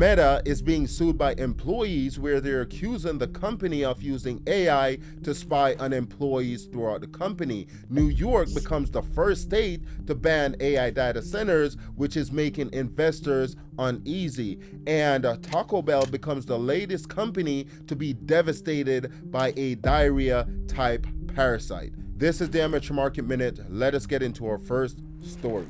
Meta is being sued by employees where they're accusing the company of using AI to spy on employees throughout the company. New York becomes the first state to ban AI data centers, which is making investors uneasy. And Taco Bell becomes the latest company to be devastated by a diarrhea type parasite. This is the Amateur Market Minute. Let us get into our first story.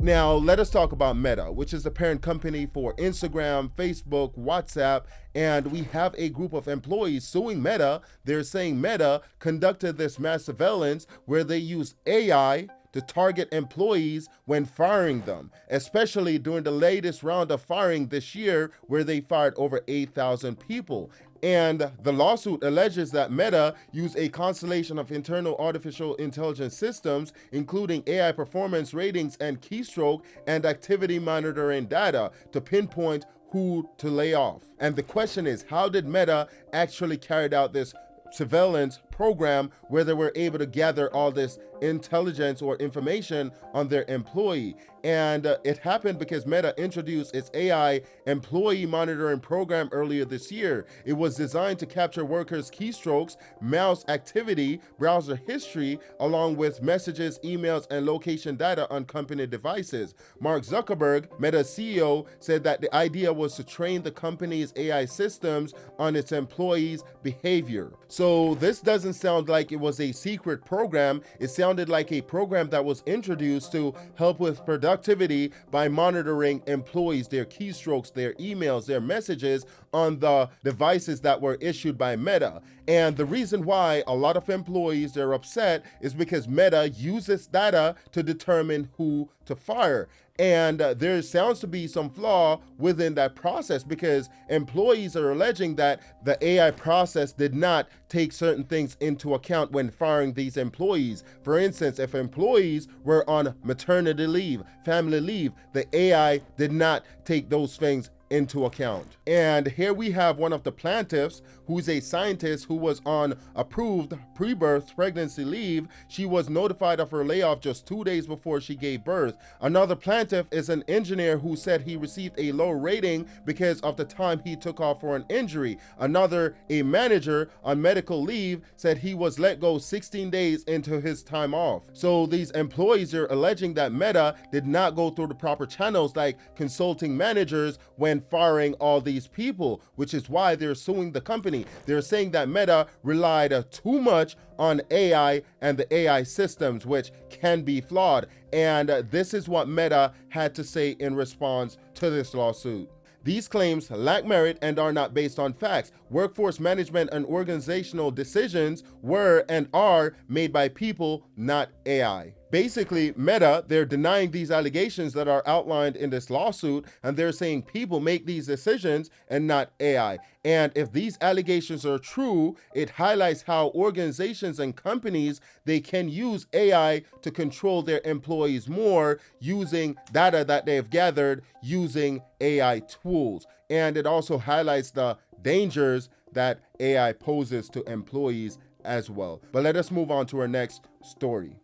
Now, let us talk about Meta, which is the parent company for Instagram, Facebook, WhatsApp, and we have a group of employees suing Meta. They're saying Meta conducted this mass surveillance where they used AI to target employees when firing them, especially during the latest round of firing this year where they fired over 8,000 people. And the lawsuit alleges that Meta used a constellation of internal artificial intelligence systems, including AI performance ratings and keystroke and activity monitoring data to pinpoint who to lay off. And the question is, how did Meta actually carry out this surveillance program where they were able to gather all this intelligence or information on their employee? And it happened because Meta introduced its AI employee monitoring program earlier this year. It was designed to capture workers' keystrokes, mouse activity, browser history, along with messages, emails, and location data on company devices. Mark Zuckerberg, Meta's CEO, said that the idea was to train the company's AI systems on its employees' behavior. So this doesn't sound like it was a secret program. It sounded like a program that was introduced to help with productivity by monitoring employees, their keystrokes, their emails, their messages on the devices that were issued by Meta. And the reason why a lot of employees are upset is because Meta uses data to determine who to fire. And there sounds to be some flaw within that process because employees are alleging that the AI process did not take certain things into account when firing these employees. For instance, if employees were on maternity leave, family leave, the AI did not take those things into account. And here we have one of the plaintiffs who's a scientist who was on approved pre-birth pregnancy leave. She was notified of her layoff just 2 days before she gave birth. Another plaintiff is an engineer who said he received a low rating because of the time he took off for an injury. Another, a manager on medical leave, said he was let go 16 days into his time off. So these employees are alleging that Meta did not go through the proper channels like consulting managers when firing all these people, which is why they're suing the company. They're saying that Meta relied too much on AI and the AI systems, which can be flawed. And this is what Meta had to say in response to this lawsuit. These claims lack merit and are not based on facts. Workforce management and organizational decisions were and are made by people, not AI. Basically, Meta, they're denying these allegations that are outlined in this lawsuit, and they're saying people make these decisions and not AI. And if these allegations are true, it highlights how organizations and companies, they can use AI to control their employees more using data that they've gathered using AI tools. And it also highlights the dangers that AI poses to employees as well. But let us move on to our next story.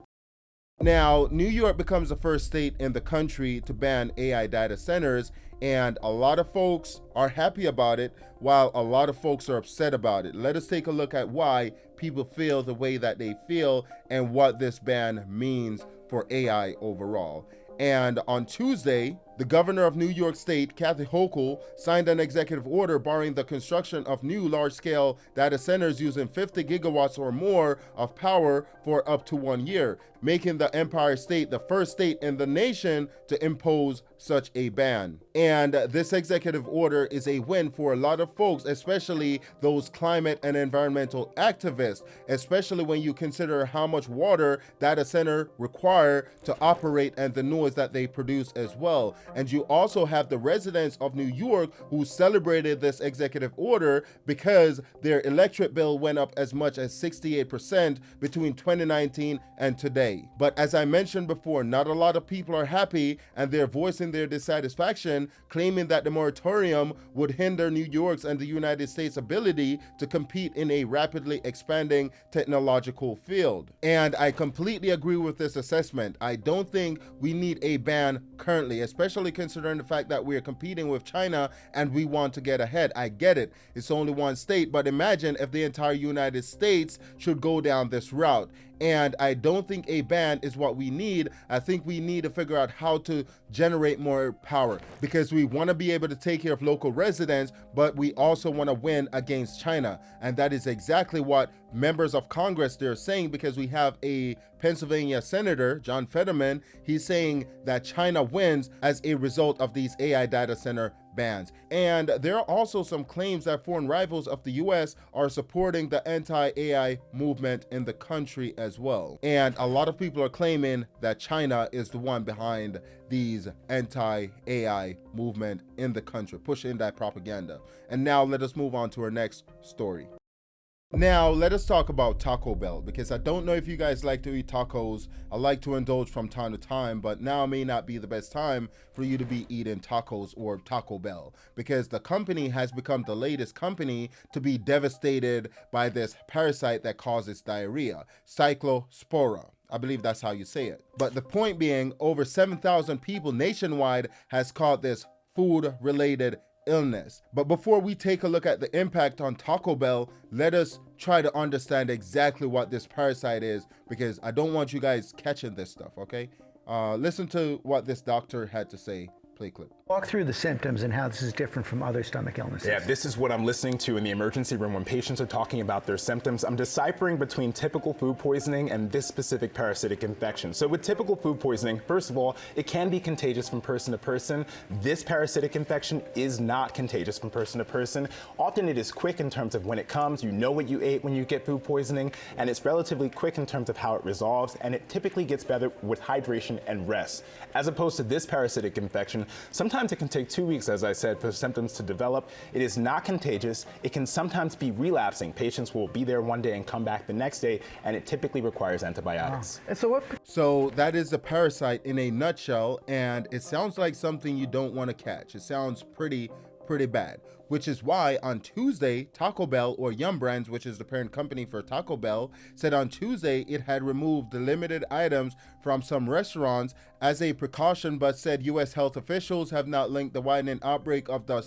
Now, New York becomes the first state in the country to ban AI data centers, and a lot of folks are happy about it, while a lot of folks are upset about it. Let us take a look at why people feel the way that they feel and what this ban means for AI overall. And on Tuesday, the governor of New York State, Kathy Hochul, signed an executive order barring the construction of new large-scale data centers using 50 gigawatts or more of power for up to 1 year, making the Empire State the first state in the nation to impose such a ban. And this executive order is a win for a lot of folks, especially those climate and environmental activists, especially when you consider how much water data center require to operate and the noise that they produce as well. And you also have the residents of New York who celebrated this executive order because their electric bill went up as much as 68% between 2019 and today. But as I mentioned before, not a lot of people are happy, and they're voicing their dissatisfaction, claiming that the moratorium would hinder New York's and the United States' ability to compete in a rapidly expanding technological field. And I completely agree with this assessment. I don't think we need a ban currently, especially especially considering the fact that we're competing with China and we want to get ahead. I get it. It's only one state, but imagine if the entire United States should go down this route. And I don't think a ban is what we need. I think we need to figure out how to generate more power, because we want to be able to take care of local residents, but we also want to win against China. And that is exactly what members of Congress they're saying, because we have a Pennsylvania Senator, John Fetterman, he's saying that China wins as a result of these AI data center bans. And there are also some claims that foreign rivals of the US are supporting the anti-AI movement in the country as well. And a lot of people are claiming that China is the one behind these anti-AI movement in the country, pushing that propaganda. And now let us move on to our next story. Now, let us talk about Taco Bell, because I don't know if you guys like to eat tacos. I like to indulge from time to time, but now may not be the best time for you to be eating tacos or Taco Bell, because the company has become the latest company to be devastated by this parasite that causes diarrhea, Cyclospora. I believe that's how you say it. But the point being, over 7,000 people nationwide has caught this food-related illness. But before we take a look at the impact on Taco Bell, let us try to understand exactly what this parasite is, because I don't want you guys catching this stuff, okay? Listen to what this doctor had to say. Play clip. Walk through the symptoms and how this is different from other stomach illnesses. Yeah, this is what I'm listening to in the emergency room when patients are talking about their symptoms. I'm deciphering between typical food poisoning and this specific parasitic infection. So with typical food poisoning, first of all, it can be contagious from person to person. This parasitic infection is not contagious from person to person. Often it is quick in terms of when it comes. You know what you ate when you get food poisoning, and it's relatively quick in terms of how it resolves, and it typically gets better with hydration and rest. As opposed to this parasitic infection, sometimes it can take 2 weeks, as I said, for symptoms to develop. It is not contagious. It can sometimes be relapsing. Patients will be there one day and come back the next day, and it typically requires antibiotics. Wow. So that is the parasite in a nutshell, and it sounds like something you don't want to catch. It sounds pretty bad, which is why on Tuesday, Taco Bell, or Yum Brands, which is the parent company for Taco Bell, said on Tuesday it had removed the limited items from some restaurants as a precaution, but said U.S. health officials have not linked the widening outbreak of the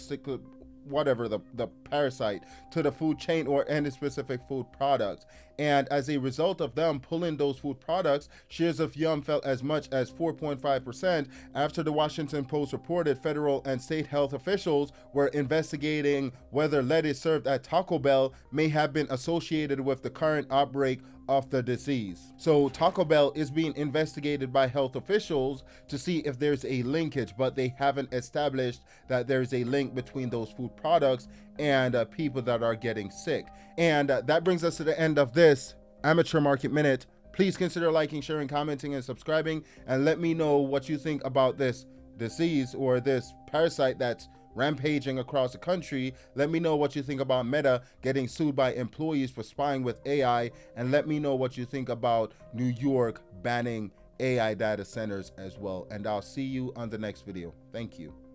the parasite to the food chain or any specific food products. And as a result of them pulling those food products, shares of Yum fell as much as 4.5% after the Washington Post reported federal and state health officials were investigating whether lettuce served at Taco Bell may have been associated with the current outbreak of the disease. So Taco Bell is being investigated by health officials to see if there's a linkage, but they haven't established that there's a link between those food products and people that are getting sick. And that brings us to the end of this Amateur Market Minute. Please consider liking, sharing, commenting, and subscribing, and let me know what you think about this disease or this parasite that's rampaging across the country. Let me know what you think about Meta getting sued by employees for spying with AI, and let me know what you think about New York banning AI data centers as well. And I'll see you on the next video. Thank you.